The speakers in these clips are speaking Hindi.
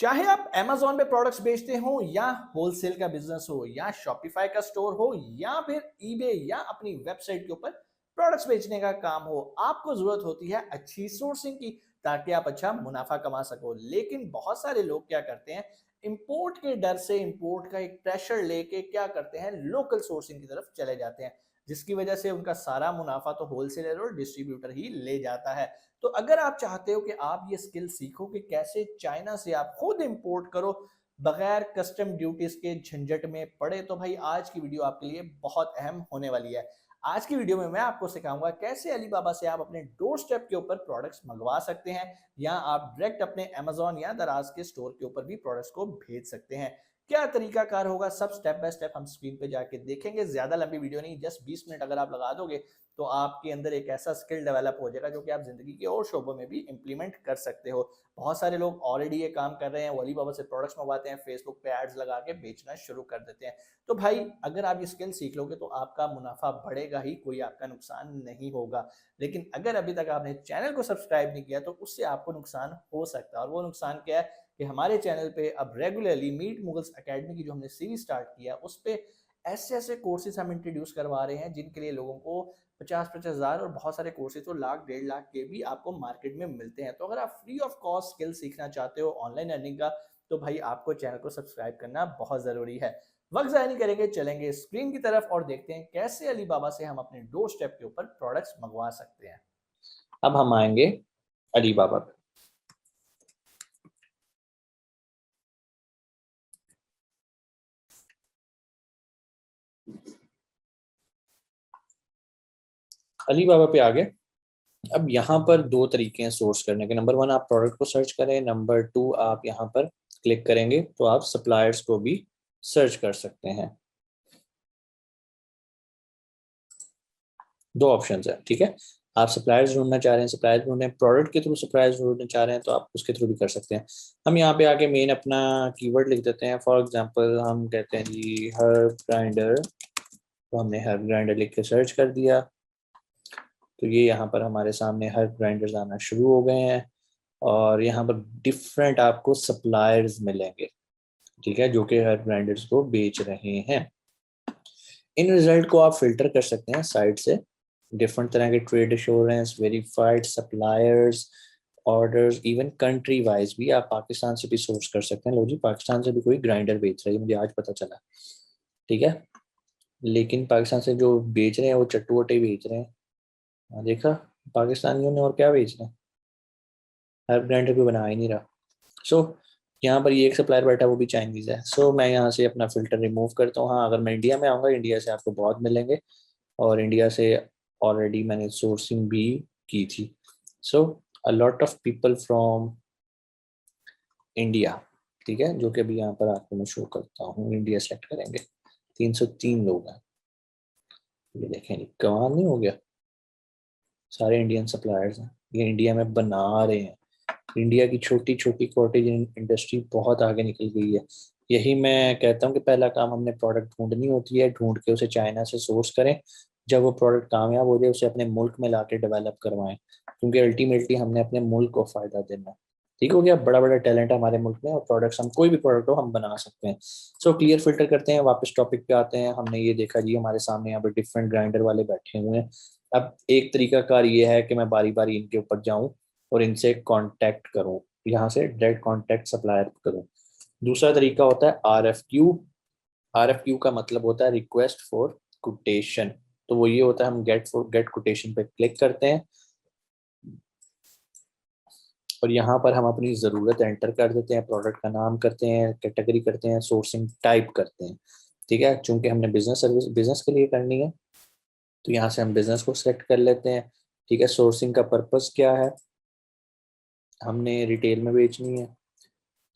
चाहे आप Amazon पे प्रोडक्ट्स बेचते हो या होलसेल का बिजनेस हो या शॉपिफाई का स्टोर हो या फिर eBay या अपनी वेबसाइट के ऊपर प्रोडक्ट्स बेचने का काम हो, आपको जरूरत होती है अच्छी सोर्सिंग की ताकि आप अच्छा मुनाफा कमा सको। लेकिन बहुत सारे लोग क्या करते हैं, इंपोर्ट के डर से, इंपोर्ट का एक प्रेशर लेके क्या करते हैं, लोकल सोर्सिंग की तरफ चले जाते हैं, जिसकी वजह से उनका सारा मुनाफा तो होलसेलर और डिस्ट्रीब्यूटर ही ले जाता है। तो अगर आप चाहते हो कि आप ये स्किल सीखो कि कैसे चाइना से आप खुद इंपोर्ट करो बगैर कस्टम ड्यूटीज के झंझट में पड़े, तो भाई आज की वीडियो आपके लिए बहुत अहम होने वाली है। आज की वीडियो में मैं आपको सिखाऊंगा कैसे अलीबाबा से आप अपने डोर स्टेप के ऊपर प्रोडक्ट्स मंगवा सकते हैं या आप डायरेक्ट अपने अमेजोन या दराज के स्टोर के ऊपर भी प्रोडक्ट्स को भेज सकते हैं। क्या तरीकाकार होगा, सब स्टेप बाय स्टेप हम स्क्रीन पे जाके देखेंगे। ज्यादा लंबी वीडियो नहीं, जस्ट 20 मिनट अगर आप लगा दोगे तो आपके अंदर एक ऐसा स्किल डेवलप हो जाएगा जो कि आप जिंदगी के और शोबों में भी इंप्लीमेंट कर सकते हो। बहुत सारे लोग ऑलरेडी ये काम कर रहे हैं, वो अलीबाबा से प्रोडक्ट्स मंगवाते हैं, फेसबुक पे एड्स लगा के बेचना शुरू कर देते हैं। तो भाई अगर आप ये स्किल सीख लोगे तो आपका मुनाफा बढ़ेगा ही, कोई आपका नुकसान नहीं होगा। लेकिन अगर अभी तक आपने चैनल को सब्सक्राइब नहीं किया तो उससे आपको नुकसान हो सकता है, और वो नुकसान क्या है कि हमारे चैनल पे अब रेगुलरली मीट मुगल्स एकेडमी की जो हमने सीरीज स्टार्ट किया उस पे ऐसे ऐसे कोर्सेज हम इंट्रोड्यूस करवा रहे हैं जिनके लिए लोगों को 50-50 हज़ार और बहुत सारे कोर्सेज तो लाख 1.5 लाख के भी आपको मार्केट में मिलते हैं। तो अगर आप फ्री ऑफ कॉस्ट स्किल सीखना चाहते हो ऑनलाइन अर्निंग का, तो भाई आपको चैनल को सब्सक्राइब करना बहुत ज़रूरी है। वक्त ज़ाया नहीं करेंगे, चलेंगे स्क्रीन की तरफ और देखते हैं कैसे अलीबाबा से हम अपने डोर स्टेप के ऊपर प्रोडक्ट्स मंगवा सकते हैं। अब हम आएंगे अलीबाबा पे। अलीबाबा पे आ गए। अब यहाँ पर दो तरीके हैं सोर्स करने के। नंबर वन, आप प्रोडक्ट को सर्च करें। नंबर टू, आप यहाँ पर क्लिक करेंगे तो आप सप्लायर्स को भी सर्च कर सकते हैं। दो ऑप्शंस है, ठीक है। आप सप्लायर्स ढूंढना चाह रहे हैं, सप्लायर्स ढूंढने, प्रोडक्ट के थ्रू सप्लायर्स ढूंढना चाह रहे हैं तो आप उसके थ्रू भी कर सकते हैं। हम यहाँ पे आके मेन अपना कीवर्ड लिख देते हैं। फॉर एग्जांपल हम कहते हैं जी हर्ब ग्राइंडर, तो हमने हर्ब ग्राइंडर लिख के सर्च कर दिया तो ये यहाँ पर हमारे सामने हर्ब ग्राइंडर्स आना शुरू हो गए हैं और यहाँ पर डिफरेंट आपको सप्लायर्स मिलेंगे, ठीक है, जो कि हर्ब ग्राइंडर्स को बेच रहे हैं। इन रिजल्ट को आप फिल्टर कर सकते हैं साइट से। डिफरेंट तरह के trade assurance, verified suppliers, orders, even country wise भी आप पाकिस्तान से भी सोर्स कर सकते हैं। लो जी, पाकिस्तान से भी कोई ग्राइंडर बेच रही है, मुझे आज पता चला, ठीक है। लेकिन पाकिस्तान से जो बेच रहे हैं वो चट्टू वट्टे बेच रहे हैं। हाँ, देखा, पाकिस्तानियों ने और क्या बेच रहे हैं, हर ग्राइंडर कोई बना ही नहीं रहा। सो यहाँ पर ये एक सप्लायर बैठा, वो भी चाइनीज है। सो मैं यहाँ से अपना फिल्टर रिमूव करता हूँ। हाँ, अगर मैं इंडिया में आऊँगा, इंडिया से आपको बहुत मिलेंगे और इंडिया से ऑलरेडी मैंने सोर्सिंग भी की थी। So a lot of people from India, ठीक है, जो कि अभी यहाँ पर आपको मैं शो करता हूँ। इंडिया सेलेक्ट करेंगे, 303 लोग हैं। ये देखें, कमाल नहीं हो गया, सारे इंडियन सप्लायर्स हैं, ये इंडिया में बना रहे हैं। इंडिया की छोटी छोटी कॉटेज इंडस्ट्री बहुत आगे निकल गई है। यही मैं कहता हूँ कि पहला काम हमने प्रोडक्ट ढूंढनी होती है, ढूंढ के उसे चाइना से सोर्स करें। जब वो प्रोडक्ट कामयाब हो जाए उसे अपने मुल्क में लाके डेवलप करवाएं, क्योंकि अल्टीमेटली हमने अपने मुल्क को फायदा देना है। ठीक हो गया, बड़ा बड़ा टैलेंट है हमारे मुल्क में और प्रोडक्ट्स, हम कोई भी प्रोडक्ट हो हम बना सकते हैं। सो क्लियर फिल्टर करते हैं, वापस टॉपिक पे आते हैं। हमने ये देखा जी हमारे सामने यहाँ पर डिफरेंट ग्राइंडर वाले बैठे हुए हैं। अब एक तरीका कार ये है कि मैं बारी बारी इनके ऊपर जाऊं और इनसे कांटेक्ट करूं, यहाँ से डायरेक्ट कांटेक्ट सप्लायर करूं। दूसरा तरीका होता है RFQ। RFQ का मतलब होता है रिक्वेस्ट फॉर कोटेशन। तो वो ये होता है, हम गेट कोटेशन पे क्लिक करते हैं और यहाँ पर हम अपनी ज़रूरत एंटर कर देते हैं, प्रोडक्ट का नाम करते हैं, कैटेगरी करते हैं, सोर्सिंग टाइप करते हैं, ठीक है। चूंकि हमने बिजनेस के लिए करनी है तो यहाँ से हम बिजनेस को सेलेक्ट कर लेते हैं, ठीक है। सोर्सिंग का पर्पस क्या है, हमने रिटेल में बेचनी है,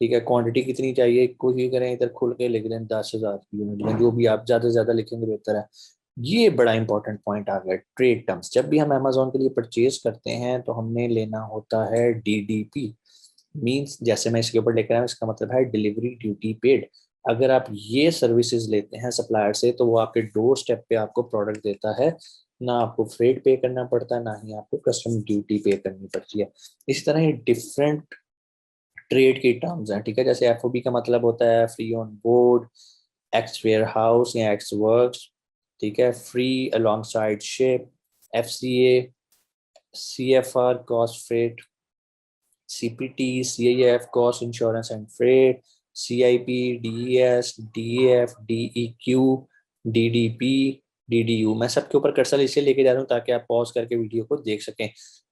ठीक है। क्वांटिटी कितनी चाहिए, कुछ ही करें, इधर खुल के लिख दें 10,000 यूनिट, जो भी आप ज़्यादा से ज़्यादा लिखेंगे बेहतर है। ये बड़ा इंपॉर्टेंट पॉइंट आ गया, ट्रेड टर्म्स। जब भी हम अमेजोन के लिए परचेज करते हैं तो हमने लेना होता है DDP, मींस जैसे मैं इसके ऊपर लेकर आया हूं, इसका मतलब है डिलीवरी ड्यूटी पेड। अगर आप ये सर्विसेज लेते हैं सप्लायर से तो वो आपके डोर स्टेप पे आपको प्रोडक्ट देता है, ना आपको फ्रेट पे करना पड़ता है, ना ही आपको कस्टम ड्यूटी पे करनी पड़ती है। इस तरह ये डिफरेंट ट्रेड की टर्म्स हैं, ठीक है। जैसे एफओबी का मतलब होता है free on board, ex warehouse या एक्स वर्क्स, ठीक है। Free alongside ship, FCA, CFR cost freight, CPT, CIF cost insurance and freight, CIP, DES, DEF, DEQ, DDP, DDU. मैं सबके ऊपर कर्सर इसलिए लेके जा रहा हूँ ताकि आप पॉज करके वीडियो को देख सकें।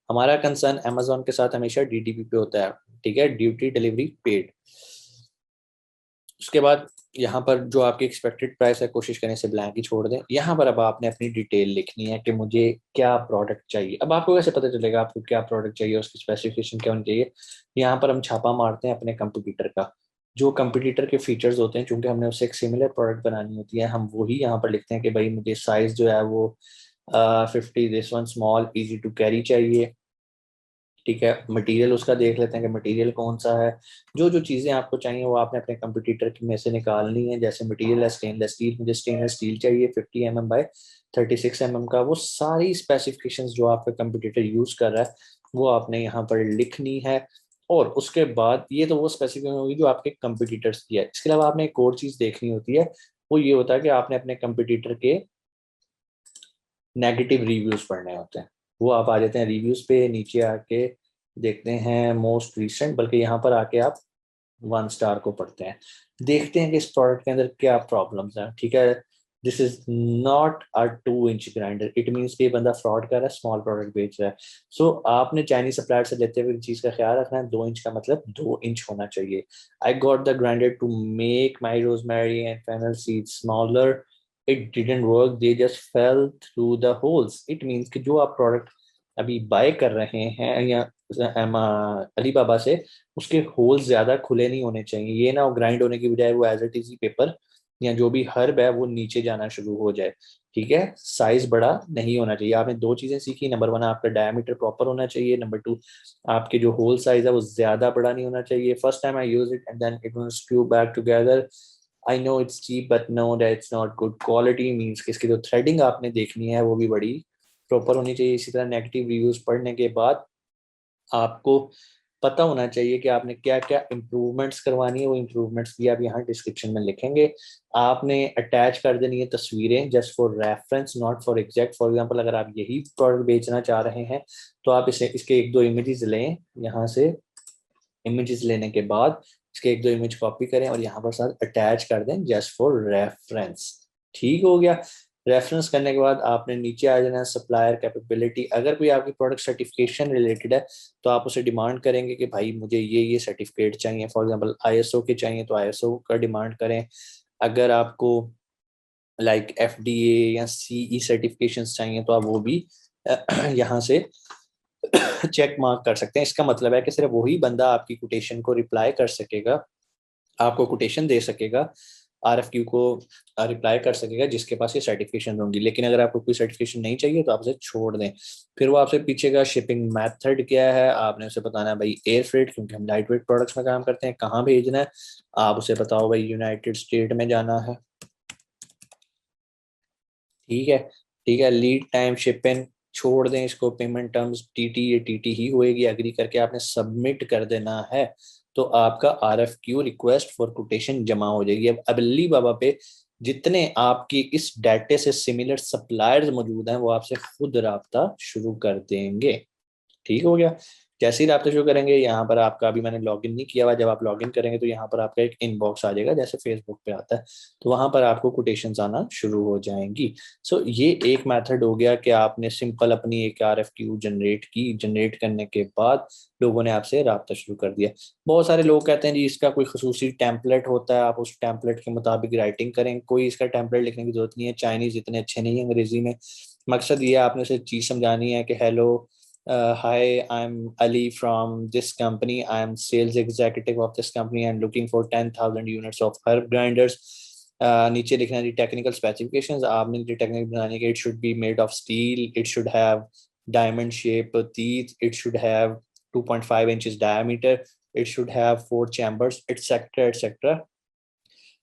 हमारा कंसर्न अमेजोन के साथ हमेशा डीडीपी पे होता है, ठीक है, ड्यूटी डिलीवरी पेड। उसके बाद यहाँ पर जो आपकी एक्सपेक्टेड प्राइस है कोशिश करें इसे ब्लैंक ही छोड़ दें। यहाँ पर अब आपने अपनी डिटेल लिखनी है कि मुझे क्या प्रोडक्ट चाहिए। अब आपको कैसे पता चलेगा आपको क्या प्रोडक्ट चाहिए, उसकी स्पेसिफिकेशन क्या होनी चाहिए। यहाँ पर हम छापा मारते हैं अपने कंपटीटर का, जो कंपटीटर के फीचर्स होते हैं, चूंकि हमने उससे एक सिमिलर प्रोडक्ट बनानी होती है, हम वही यहाँ पर लिखते हैं कि भाई मुझे साइज जो है वो 50, this one small easy to carry चाहिए, ठीक है। मटेरियल उसका देख लेते हैं कि मटेरियल कौन सा है। जो जो चीज़ें आपको चाहिए वो आपने अपने कंपटीटर में से निकालनी है। जैसे मटेरियल है स्टेनलेस स्टील, मुझे स्टेनलेस स्टील चाहिए 50 mm बाय 36 mm का। वो सारी स्पेसिफिकेशंस जो आपका कंपटीटर यूज कर रहा है वो आपने यहाँ पर लिखनी है। और उसके बाद ये तो वो स्पेसिफिकेशन होगी जो आपके कंपटीटर्स की है। इसके अलावा आपने एक और चीज़ देखनी होती है, वो ये होता है कि आपने अपने कंपटीटर के नेगेटिव रिव्यूज पढ़ने होते हैं। वो आप आ जाते हैं रिव्यूज पे, नीचे आके देखते हैं मोस्ट रिसेंट, बल्कि यहाँ पर आके आप 1 स्टार को पढ़ते हैं, देखते हैं कि इस प्रोडक्ट के अंदर क्या प्रॉब्लम्स हैं, ठीक है। This is not a 2 inch grinder, it means कि ये बंदा फ्रॉड कर रहा है, स्मॉल प्रोडक्ट बेच रहा है। सो आपने चाइनीज सप्लायर से लेते हुए चीज का ख्याल रखना है, 2 इंच का मतलब 2 इंच होना चाहिए। I got the grinder to make my rosemary and fennel seed smaller, it didn't work, they just fell through the holes. It means कि जो आप प्रोडक्ट अभी बाय कर रहे हैं या अलीबाबा से, उसके होल्स ज्यादा खुले नहीं होने चाहिए। ये ना ग्राइंड होने की बजाय वो एज इट इज पेपर या जो भी हर्ब है वो नीचे जाना शुरू हो जाए, ठीक है। साइज बड़ा नहीं होना चाहिए। आपने 2 चीजें सीखी, नंबर 1 आपका डायमीटर प्रॉपर होना चाहिए, नंबर 2 आपके जो होल साइज है वो ज्यादा बड़ा नहीं होना चाहिए। First time I use it and then it was screw back together. I know it's cheap but know that it's not good quality, means कि इसकी जो थ्रेडिंग आपने देखनी है वो भी बड़ी प्रॉपर होनी चाहिए। इसी तरह नेगेटिव रिव्यूज पढ़ने के बाद आपको पता होना चाहिए कि आपने क्या क्या इम्प्रूवमेंट्स करवानी है। वो इम्प्रूवमेंट्स भी आप यहाँ डिस्क्रिप्शन में लिखेंगे। आपने अटैच कर देनी है तस्वीरें just for reference, not for exact. For example अगर आप यही प्रोडक्ट बेचना चाह रहे हैं तो आप इसे इसके 1-2 इमेजेस लें, यहाँ से इमेजेस लेने के बाद इसके 1-2 इमेज कॉपी करें और यहाँ पर साथ अटैच कर दें जस्ट फॉर रेफरेंस। ठीक हो गया। रेफरेंस करने के बाद आपने नीचे आ जाना है सप्लायर कैपेबिलिटी। अगर कोई आपकी प्रोडक्ट सर्टिफिकेशन रिलेटेड है तो आप उसे डिमांड करेंगे कि भाई मुझे ये सर्टिफिकेट चाहिए। फॉर एग्जांपल आईएसओ के चाहिए तो आईएसओ का डिमांड करें। अगर आपको लाइक एफडीए या सीई सर्टिफिकेशंस चाहिए तो आप वो भी यहाँ से चेक मार्क कर सकते हैं। इसका मतलब है कि सिर्फ वही बंदा आपकी कोटेशन को रिप्लाई कर सकेगा, आपको कोटेशन दे सकेगा, आरएफक्यू को रिप्लाई कर सकेगा जिसके पास ये सर्टिफिकेशन होंगी। लेकिन अगर आपको कोई सर्टिफिकेशन नहीं चाहिए तो आप उसे छोड़ दें। फिर वो आपसे पूछेगा शिपिंग मेथड क्या है, आपने उसे बताना है भाई एयर फ्रेट, क्योंकि हम लाइट वेट प्रोडक्ट्स में काम करते हैं। कहाँ भेजना है आप उसे बताओ भाई यूनाइटेड स्टेट में जाना है, ठीक है। ठीक है, लीड टाइम शिपिंग छोड़ दें इसको। पेमेंट टर्म्स टीटी, ये टीटी ही होएगी। एग्री करके आपने सबमिट कर देना है तो आपका आरएफक्यू रिक्वेस्ट फॉर कोटेशन जमा हो जाएगी। अब अली बाबा पे जितने आपकी इस डाटे से सिमिलर सप्लायर्स मौजूद हैं वो आपसे खुद राब्ता शुरू कर देंगे। ठीक हो गया। जैसे ही रब्ता शुरू करेंगे, यहाँ पर आपका अभी मैंने लॉगिन नहीं किया हुआ, जब आप लॉगिन करेंगे तो यहाँ पर आपका एक इनबॉक्स आ जाएगा जैसे फेसबुक पे आता है, तो वहां पर आपको कोटेशंस आना शुरू हो जाएंगी। सो ये एक मेथड हो गया कि आपने सिंपल अपनी एक आरएफक्यू जनरेट की। जनरेट करने के बाद लोगों ने आपसे रब्ता शुरू कर दिया। बहुत सारे लोग कहते हैं जी इसका कोई खसूसी टेम्पलेट होता है, आप उस टेम्पलेट के मुताबिक राइटिंग करें। कोई इसका टेम्पलेट लिखने की जरूरत नहीं है, चाइनीज इतने अच्छे नहीं है अंग्रेजी में। मकसद ये आपने उसे चीज समझानी है कि hello, hi, I'm Ali from this company. I'm sales executive of this company and looking for 10,000 units of herb grinders. नीचे लिखना है टेक्निकल स्पेसिफिकेशंस। आपने जो टेक्निकल बनानी है, it should be made of steel, it should have diamond shape teeth, it should have 2.5 inches diameter, it should have 4 chambers, etc etc।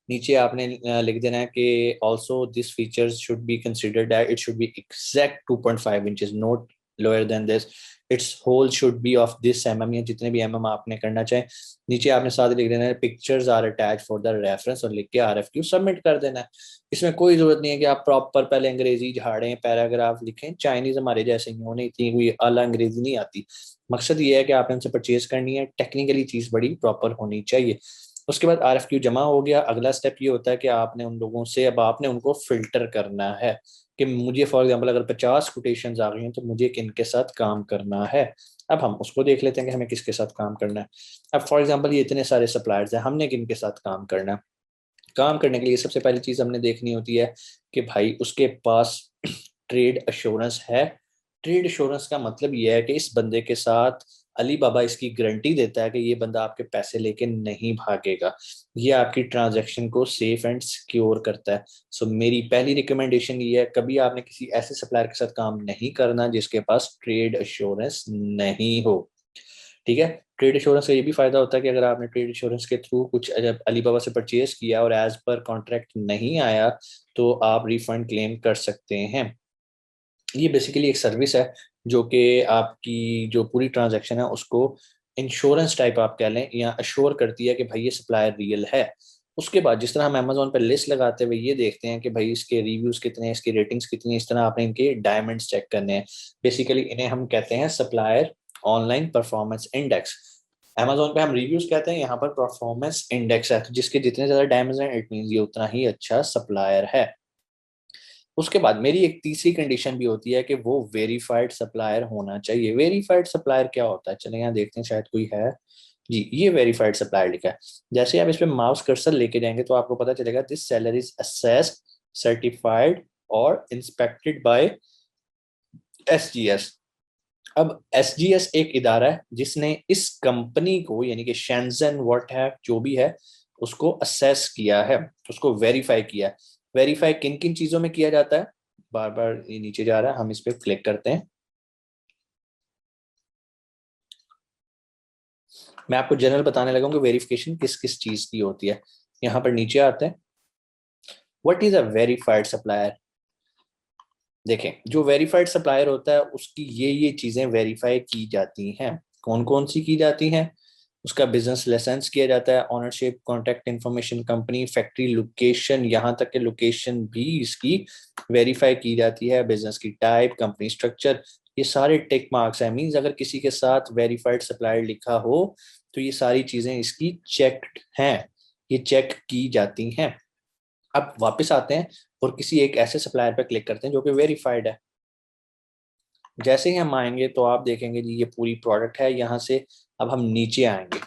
नीचे आपने लिख देना है कि also this features should be considered that it should be exact 2.5 inches, not lower than this, its hole should be of this mm, या जितने भी mm आपने करना चाहें। नीचे आपने साथ लिख देना है pictures are attach for the reference, और लिख के RFQ सबमिट कर देना है। इसमें कोई जरूरत नहीं है कि आप प्रॉपर पहले अंग्रेजी झाड़ें, पैराग्राफ लिखें। चाइनीज हमारे जैसे ही, उन्हें इतनी कोई आला अंग्रेजी नहीं आती। मकसद ये है कि आपने उनसे परचेज करनी है, टेक्निकली चीज बड़ी प्रॉपर होनी चाहिए। उसके बाद RFQ जमा हो गया, अगला स्टेप ये होता है कि आपने उन लोगों से, अब आपने उनको फिल्टर करना है कि मुझे फॉर एग्जांपल अगर 50 कोटेशंस आ गई हैं तो मुझे किन के साथ काम करना है। अब हम उसको देख लेते हैं कि हमें किसके साथ काम करना है। अब फॉर एग्जांपल ये इतने सारे सप्लायर्स हैं, हमने किन के साथ काम करना है। काम करने के लिए सबसे पहली चीज हमने देखनी होती है कि भाई उसके पास ट्रेड अश्योरेंस है। ट्रेड अश्योरेंस का मतलब ये है कि इस बंदे के साथ अली बाबा इसकी गारंटी देता है कि ये बंदा आपके पैसे लेके नहीं भागेगा, ये आपकी ट्रांजैक्शन को सेफ एंड सिक्योर करता है। सो मेरी पहली रिकमेंडेशन ये है, कभी आपने किसी ऐसे सप्लायर के साथ काम नहीं करना जिसके पास ट्रेड अश्योरेंस नहीं हो। ठीक है। ट्रेड इंश्योरेंस का ये भी फायदा होता है कि अगर आपने ट्रेड इंश्योरेंस के थ्रू कुछ अलीबाबा से परचेज किया और एज पर कॉन्ट्रैक्ट नहीं आया तो आप रिफंड क्लेम कर सकते हैं। ये बेसिकली एक सर्विस है जो कि आपकी जो पूरी ट्रांजैक्शन है उसको इंश्योरेंस टाइप आप कह लें, या अश्योर करती है कि भाई ये सप्लायर रियल है। उसके बाद जिस तरह हम अमेजोन पर लिस्ट लगाते हुए ये देखते हैं कि भाई इसके रिव्यूज कितने हैं, इसकी रेटिंग्स कितनी है, इस तरह आपने इनके डायमंड्स चेक करने हैं। बेसिकली इन्हें हम कहते हैं supplier online performance index. Amazon पे हम रिव्यूज कहते हैं, यहाँ पर परफॉर्मेंस इंडेक्स है, तो जिसके जितने ज्यादा डायमंड्स हैं इट मीन ये उतना ही अच्छा सप्लायर है। उसके बाद मेरी एक तीसरी कंडीशन भी होती है कि वो वेरीफाइड सप्लायर होना चाहिए। वेरीफाइड सप्लायर क्या होता है, चले यहाँ देखते हैं, शायद कोई है जी, ये वेरीफाइड सप्लायर लिखा है। जैसे आप इस पे माउस कर्सर लेके जाएंगे तो आपको पता चलेगा this seller is assessed, certified और इंस्पेक्टेड बाय SGS। अब SGS एक इदारा है जिसने इस कंपनी को, यानी कि शेंजन व्हाट है जो भी है, उसको असेस किया है, उसको वेरीफाई किया है। वेरीफाई किन किन चीजों में किया जाता है, बार बार ये नीचे जा रहा है, हम इस पे क्लिक करते हैं। मैं आपको जनरल बताने लगा हूं कि वेरिफिकेशन किस किस चीज की होती है। यहाँ पर नीचे आते हैं, what is a verified supplier. देखें, जो वेरीफाइड सप्लायर होता है उसकी ये चीजें वेरीफाई की जाती हैं। कौन कौन सी की जाती हैं, उसका बिजनेस लाइसेंस किया जाता है, ownership, contact information, company, factory location, यहाँ तक के लोकेशन भी इसकी वेरीफाई की जाती है, बिजनेस की टाइप, कंपनी स्ट्रक्चर, ये सारे टिक मार्क्स हैं। मींस अगर किसी के साथ वेरीफाइड सप्लायर लिखा हो तो ये सारी चीजें इसकी चेक्ड हैं, ये चेक की जाती हैं। अब वापस आते हैं और किसी एक ऐसे सप्लायर पर क्लिक करते हैं जो कि वेरीफाइड है। जैसे ही हम आएंगे तो आप देखेंगे जी ये पूरी प्रोडक्ट है। यहाँ से अब हम नीचे आएंगे,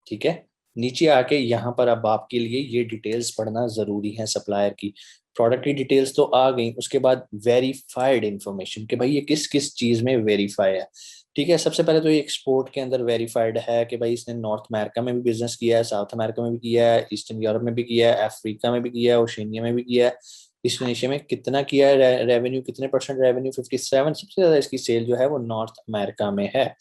ठीक है। नीचे आके यहाँ पर अब आपके लिए ये डिटेल्स पढ़ना जरूरी है सप्लायर की। प्रोडक्ट की डिटेल्स तो आ गई, उसके बाद वेरीफाइड इंफॉर्मेशन कि भाई ये किस किस चीज में वेरीफाई है। ठीक है, सबसे पहले तो ये एक्सपोर्ट के अंदर वेरीफाइड है कि भाई इसने नॉर्थ अमेरिका में भी बिजनेस किया है, साउथ अमेरिका में भी किया है, ईस्टर्न यूरोप में भी किया है, अफ्रीका में भी किया है, ओशिनिया में भी किया है। इस निशे में कितना किया है, रेवेन्यू कितने परसेंट रेवेन्यू, 57, सबसे ज्यादा इसकी सेल जो है वो नॉर्थ अमेरिका में है।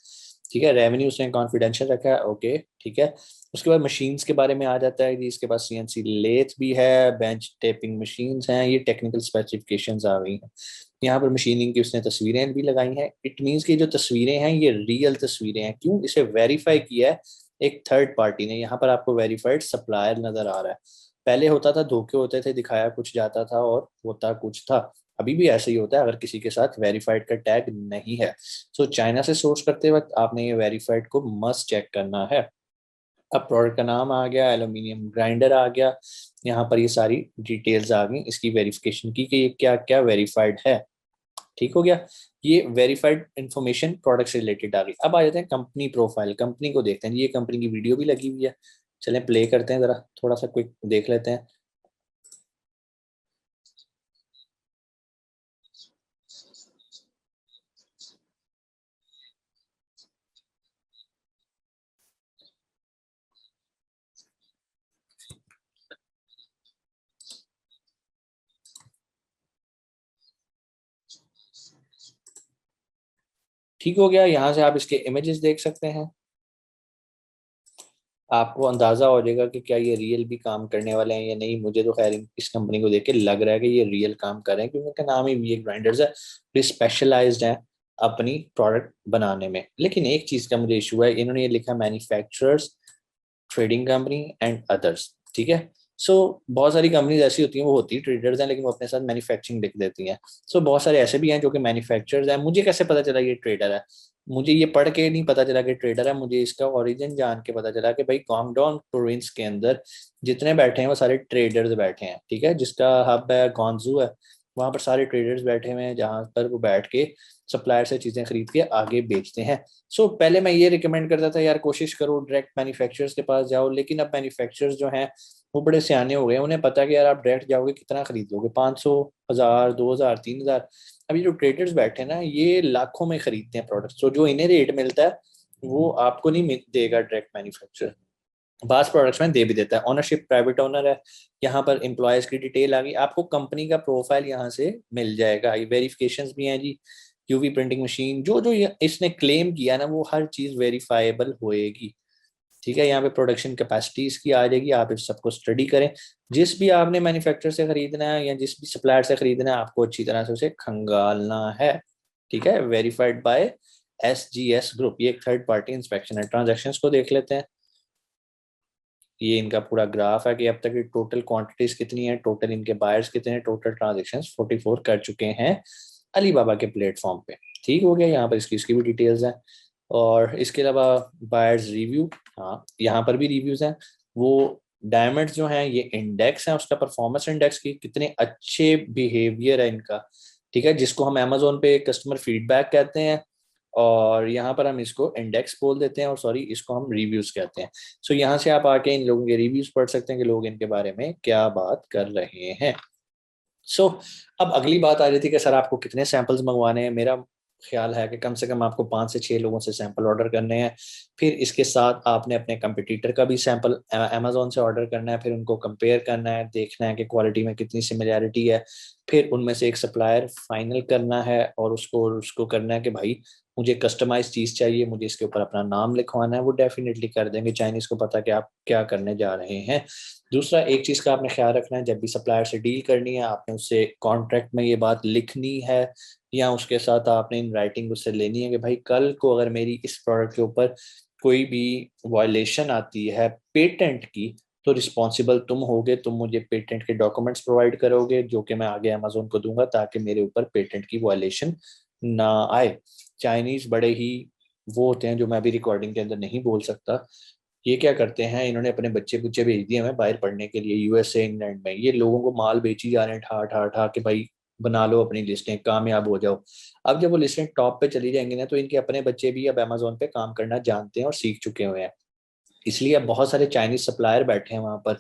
ठीक है, रेवेन्यू उसने कॉन्फिडेंशियल रखा है, ओके ठीक है। उसके बाद मशीन्स के बारे में आ जाता है कि इसके पास CNC लेथ भी है, बेंच टेपिंग मशीन्स हैं, ये टेक्निकल स्पेसिफिकेशंस आ गई हैं। यहाँ पर मशीनिंग की उसने तस्वीरें भी लगाई हैं। इट मीन्स की जो तस्वीरें हैं ये रियल तस्वीरें हैं। क्यों, इसे वेरीफाई किया है एक थर्ड पार्टी ने। यहाँ पर आपको वेरीफाइड सप्लायर नजर आ रहा है। पहले होता था धोखे होते थे, दिखाया कुछ जाता था और होता कुछ था। अभी भी ऐसे ही होता है अगर किसी के साथ वेरीफाइड का टैग नहीं है। सो चाइना से सोर्स करते वक्त आपने ये वेरीफाइड को मस्ट चेक करना है। अब प्रोडक्ट का नाम आ गया, एल्यूमिनियम ग्राइंडर आ गया, यहाँ पर ये सारी डिटेल्स आ गई इसकी वेरिफिकेशन की कि ये क्या क्या वेरीफाइड है। ठीक हो गया, ये वेरीफाइड इंफॉर्मेशन प्रोडक्ट से रिलेटेड आ गई। अब आ जाते हैं कंपनी प्रोफाइल, कंपनी को देखते हैं। ये कंपनी की वीडियो भी लगी हुई है, चलें प्ले करते हैं, जरा थोड़ा सा क्विक देख लेते हैं। ठीक हो गया, यहाँ से आप इसके इमेजेस देख सकते हैं। आपको अंदाजा हो जाएगा कि क्या ये रियल भी काम करने वाले हैं या नहीं। मुझे तो खैर इस कंपनी को देख के लग रहा है कि ये रियल काम कर रहे हैं, क्योंकि उनका नाम ही ये ग्राइंडर्स है, ये स्पेशलाइज्ड है। अपनी प्रोडक्ट बनाने में। लेकिन एक चीज का मुझे इशू है, इन्होंने ये लिखा manufacturers, trading company and others. ठीक है, सो बहुत सारी कंपनीज ऐसी होती हैं, वो होती है ट्रेडर्स हैं लेकिन वो अपने साथ मैन्युफैक्चरिंग लिख देती हैं। सो बहुत सारे ऐसे भी हैं जो कि मैन्युफैक्चरर्स हैं। मुझे कैसे पता चला ये ट्रेडर है? मुझे ये पढ़ के नहीं पता चला कि ट्रेडर है, मुझे इसका ओरिजिन जान के पता चला कि भाई गुआंगडोंग प्रोविंस के अंदर जितने बैठे हैं वो सारे ट्रेडर्स बैठे हैं। ठीक है, जिसका हब है ग्वांगझू है, वहां पर सारे ट्रेडर्स बैठे हुए हैं जहां पर वो बैठ के सप्लायर से चीजें खरीद के आगे बेचते हैं। सो पहले मैं ये रिकमेंड करता था यार कोशिश करो डायरेक्ट मैन्युफैक्चरर्स के पास जाओ, लेकिन अब मैन्युफैक्चरर्स जो हैं वो बड़े सियाने हो गए हैं, उन्हें पता है कि यार आप डायरेक्ट जाओगे कितना खरीद लोगे, 500, 1000, 2000, 3000। अभी जो ट्रेडर्स बैठे हैं ना ये लाखों में खरीदते हैं प्रोडक्ट्स, तो जो इन्हें रेट मिलता है वो आपको नहीं देगा डायरेक्ट मैन्युफैक्चरर। बास प्रोडक्ट्स में दे भी देता है। ओनरशिप प्राइवेट ओनर है, यहाँ पर एम्प्लॉयज की डिटेल आ गई, आपको कंपनी का प्रोफाइल यहाँ से मिल जाएगा, वेरिफिकेशंस भी हैं जी। यूवी प्रिंटिंग मशीन जो जो इसने क्लेम किया ना वो हर चीज वेरीफाइबल होएगी। ठीक है, यहाँ पे प्रोडक्शन कैपेसिटी इसकी आ जाएगी, आप इस सबको स्टडी करें। जिस भी आपने मैन्युफैक्चरर से खरीदना है या जिस भी सप्लायर से खरीदना है आपको अच्छी तरह से उसे खंगालना है। ठीक है, वेरीफाइड बाय SGS ग्रुप, ये एक थर्ड पार्टी इंस्पेक्शन है। ट्रांजेक्शन को देख लेते हैं। ये इनका पूरा ग्राफ है कि अब तक की टोटल क्वांटिटीज कितनी है, टोटल इनके बायर्स कितने हैं, टोटल ट्रांजेक्शंस 44 कर चुके हैं अलीबाबा के प्लेटफॉर्म पे। ठीक हो गया, यहाँ पर इसकी भी डिटेल्स हैं। और इसके अलावा बायर्स रिव्यू, हाँ यहाँ पर भी रिव्यूज हैं। वो डायमंड्स जो हैं ये इंडेक्स है उसका, परफॉर्मेंस इंडेक्स की कितने अच्छे बिहेवियर है इनका। ठीक है, जिसको हम अमेजोन पे कस्टमर फीडबैक कहते हैं और यहाँ पर हम इसको इंडेक्स बोल देते हैं, और सॉरी इसको हम रिव्यूज कहते हैं। सो यहाँ से आप आके इन लोगों के रिव्यूज पढ़ सकते हैं कि लोग इनके बारे में क्या बात कर रहे हैं। सो अब अगली बात आ रही थी कि सर आपको कितने सैंपल्स मंगवाने हैं। मेरा ख्याल है कि कम से कम आपको 5 से 6 लोगों से सैंपल ऑर्डर करने हैं। फिर इसके साथ आपने अपने कंपटीटर का भी सैंपल अमेजोन से ऑर्डर करना है, फिर उनको कंपेयर करना है, देखना है कि क्वालिटी में कितनी सिमिलैरिटी है। फिर उनमें से एक सप्लायर फाइनल करना है और उसको उसको करना है कि भाई मुझे कस्टमाइज चीज़ चाहिए, मुझे इसके ऊपर अपना नाम लिखवाना है। वो डेफिनेटली कर देंगे, चाइनीज को पता कि आप क्या करने जा रहे हैं। दूसरा एक चीज़ का आपने ख्याल रखना है, जब भी सप्लायर से डील करनी है आपने उससे कॉन्ट्रैक्ट में ये बात लिखनी है या उसके साथ आपने इन राइटिंग उससे लेनी है कि भाई कल को अगर मेरी इस प्रोडक्ट के ऊपर कोई भी वायलेशन आती है पेटेंट की तो रिस्पॉन्सिबल तुम होगे, तुम मुझे पेटेंट के डॉक्यूमेंट्स प्रोवाइड करोगे जो कि मैं आगे अमेजोन को दूंगा ताकि मेरे ऊपर पेटेंट की वायलेशन ना आए। चाइनीज बड़े ही वो होते हैं जो मैं अभी रिकॉर्डिंग के अंदर नहीं बोल सकता। ये क्या करते हैं, इन्होंने अपने बच्चे बुच्चे भेज दिए हमें बाहर पढ़ने के लिए USA इंग्लैंड में, ये लोगों को माल बेची जा रहे हैं ठा ठा ठा कि भाई बना लो अपनी लिस्टें, कामयाब हो जाओ। अब जब वो लिस्टें टॉप पे चली जाएंगी ना तो इनके अपने बच्चे भी अब अमेजोन पे काम करना जानते हैं और सीख चुके हुए हैं। इसलिए अब बहुत सारे चाइनीज सप्लायर बैठे हैं वहां पर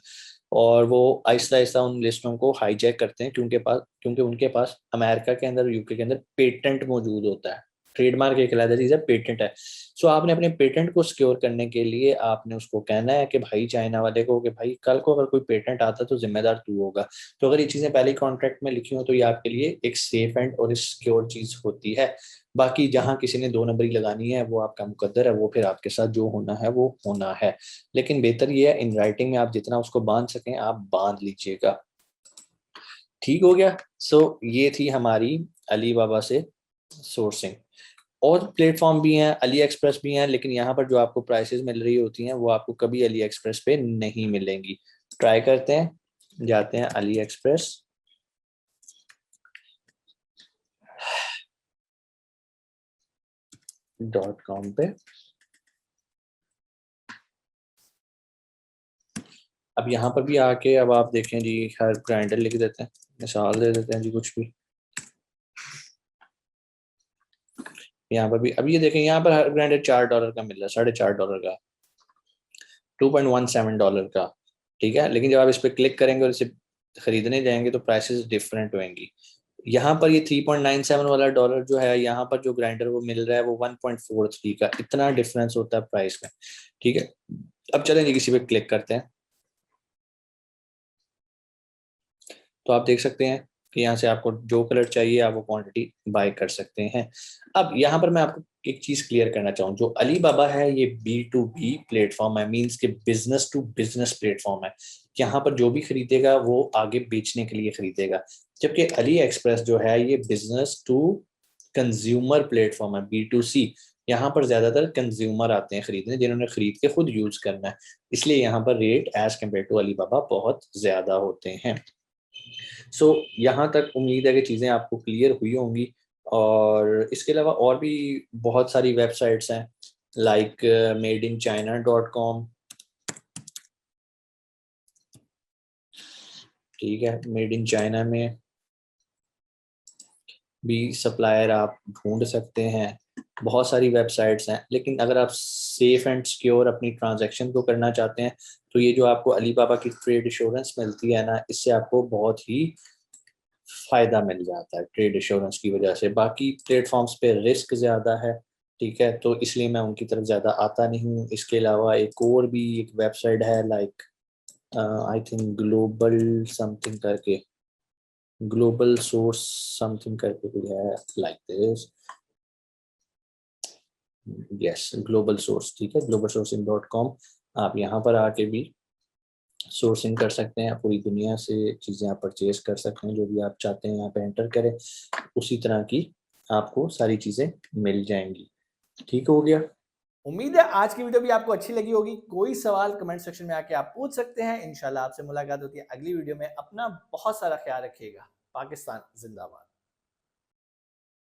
और वो आहिस्ता आहिस्ता उन लिस्टों को हाईजैक करते हैं क्योंकि उनके पास अमेरिका के अंदर UK के अंदर पेटेंट मौजूद होता है। ट्रेडमार्क एक अलग चीज है, पेटेंट है। सो आपने अपने पेटेंट को सिक्योर करने के लिए आपने उसको कहना है कि भाई चाइना वाले को कि भाई कल को अगर कोई पेटेंट आता तो जिम्मेदार तू होगा। तो अगर ये चीजें पहले कॉन्ट्रैक्ट में लिखी हो तो ये आपके लिए एक सेफ एंड और सिक्योर चीज होती है। बाकी जहां किसी ने 2 नंबरी लगानी है वो आपका मुकद्दर है, वो फिर आपके साथ जो होना है वो होना है। लेकिन बेहतर ये है इन राइटिंग में आप जितना उसको बांध सकें आप बांध लीजिएगा। ठीक हो गया। सो ये थी हमारी अली बाबा से सोर्सिंग। और प्लेटफॉर्म भी हैं, अली एक्सप्रेस भी हैं, लेकिन यहाँ पर जो आपको प्राइसेस मिल रही होती हैं वो आपको कभी अली एक्सप्रेस पे नहीं मिलेंगी। ट्राई करते हैं, जाते हैं अली एक्सप्रेस .com पे। अब यहाँ पर भी आके अब आप देखें जी, हर ग्राइंडर लिख देते हैं, मिसाल दे देते हैं जी कुछ भी। यहाँ पर भी अब ये देखें, यहाँ पर हर ग्राइंडर $4 का मिल रहा है, $4.5 का, $2.17 का। ठीक है, लेकिन जब आप इस पर क्लिक करेंगे और इसे खरीदने जाएंगे तो प्राइसेस डिफरेंट होंगी। यहाँ पर ये 3.97 वाला डॉलर जो है, यहाँ पर जो ग्राइंडर वो मिल रहा है वो 1.43 का, इतना डिफरेंस होता है प्राइस में। ठीक है, अब चलें जी किसी पे क्लिक करते हैं तो आप देख सकते हैं कि यहाँ से आपको जो कलर चाहिए आप वो क्वांटिटी बाय कर सकते हैं। अब यहाँ पर मैं आपको एक चीज क्लियर करना चाहूँ, जो अली बाबा है ये B2B प्लेटफॉर्म है, मींस के बिजनेस टू बिजनेस प्लेटफॉर्म है। यहाँ पर जो भी खरीदेगा वो आगे बेचने के लिए खरीदेगा, जबकि अली एक्सप्रेस जो है ये बिजनेस टू कंज्यूमर प्लेटफॉर्म है, B2C, यहाँ पर ज़्यादातर कंज्यूमर आते हैं खरीदने, जिन्होंने खरीद के खुद यूज़ करना है, इसलिए यहाँ पर rate as compare to Alibaba बहुत ज़्यादा होते हैं। सो यहाँ तक उम्मीद है कि चीज़ें आपको क्लियर हुई होंगी, और इसके अलावा और भी बहुत सारी वेबसाइट्स हैं लाइक madeinchina.com, ठीक है, मेड इन चाइना में भी सप्लायर आप ढूंढ सकते हैं। बहुत सारी वेबसाइट्स हैं, लेकिन अगर आप सेफ एंड सिक्योर अपनी ट्रांजैक्शन को करना चाहते हैं तो ये जो आपको अलीबाबा की ट्रेड इंश्योरेंस मिलती है ना, इससे आपको बहुत ही फ़ायदा मिल जाता है ट्रेड इंश्योरेंस की वजह से। बाकी प्लेटफॉर्म्स पे रिस्क ज़्यादा है, ठीक है, तो इसलिए मैं उनकी तरफ ज़्यादा आता नहीं हूँ। इसके अलावा एक और भी एक वेबसाइट है like I think global something करके, ग्लोबल सोर्स समथिंग करके भी है like this, yes global source, ठीक है, ग्लोबल sourcing.com। आप यहाँ पर आके भी सोर्सिंग कर सकते हैं, पूरी दुनिया से चीज़ें आप परचेज कर सकते हैं, जो भी आप चाहते हैं यहाँ पे एंटर करें, उसी तरह की आपको सारी चीज़ें मिल जाएंगी। ठीक हो गया। उम्मीद है आज की वीडियो भी आपको अच्छी लगी होगी। कोई सवाल कमेंट सेक्शन में आके आप पूछ सकते हैं। इंशाल्लाह आपसे मुलाकात होती है अगली वीडियो में। अपना बहुत सारा ख्याल रखिएगा। पाकिस्तान जिंदाबाद।